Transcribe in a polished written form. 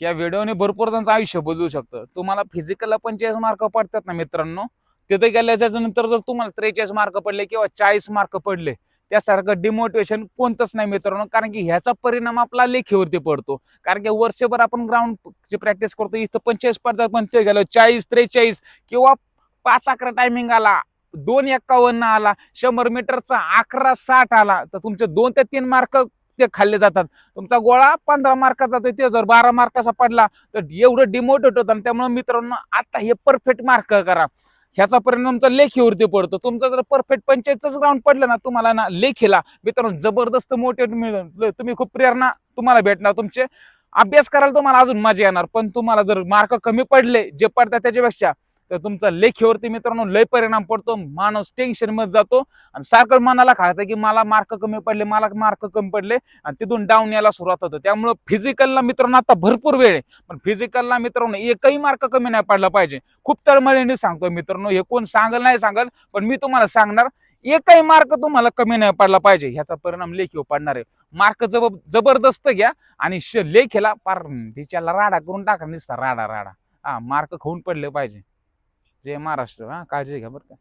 या व्हिडिओने भरपूर त्यांचं आयुष्य बदलू शकतं. तुम्हाला फिजिकलला 45 मार्क पडतात ना मित्रांनो, तिथे गेल्याच्या नंतर जर तुम्हाला 43 मार्क पडले किंवा 40 मार्क पडले, त्यासारखं डिमोटिवेशन कोणतंच नाही मित्रांनो. कारण की ह्याचा परिणाम आपला लेखीवरती पडतो. कारण की वर्षभर आपण ग्राउंडची प्रॅक्टिस करतो, इथं 45 पडतात, पण ते गेलं 40, 43 किंवा 5-11 टायमिंग आला, 2:51 आला, 100 मीटरचा 11:60 आला, तर तुमचे 2 ते 3 मार्क ते खाल्ले जातात. तुमचा गोळा 15 मार्काचा जातोय, ते जर 12 मार्काचा पडला तर एवढं डिमोटिवेट होतं. आणि त्यामुळे मित्रांनो, आता हे परफेक्ट मार्क करा. ह्याचा परिणाम तर लेखीवरती पडतो. तुमचं जर परफेक्ट 45च ग्राउंड पडलं ना तुम्हाला ना लेखीला, मित्रांनो जबरदस्त मोटिवेट मिळेल. तुम्ही खूप प्रेरणा तुम्हाला भेटणार. तुमचे अभ्यास करायला तुम्हाला अजून मजा येणार. पण तुम्हाला जर मार्क कमी पडले जे पडतात त्याच्यापेक्षा, तर तुमचा लेखीवरती मित्रांनो लय परिणाम पडतो. माणूस टेन्शन मध्ये जातो आणि सारखं मनाला खातं की मला मार्क कमी पडले, मला मार्क कमी पडले, आणि तिथून डाऊन यायला सुरुवात होतं. त्यामुळे फिजिकलला मित्रांनो आता भरपूर वेळ आहे, पण फिजिकलला मित्रांनो एकही मार्क कमी नाही पडला पाहिजे. खूप तळमळीने सांगतो मित्रांनो, हे कोण सांगल नाही सांगल, पण मी तुम्हाला सांगणार, एकही मार्क तुम्हाला कमी नाही पडला पाहिजे. ह्याचा परिणाम लेखीवर पडणार आहे. मार्क जबरदस्त घ्या आणि लेखीला पार तिच्याला राडा करून टाका, नुसता राडा राडा. हा, मार्क खाऊन पडले पाहिजे. जय महाराष्ट्र. हा, काळजी घ्या बरं का.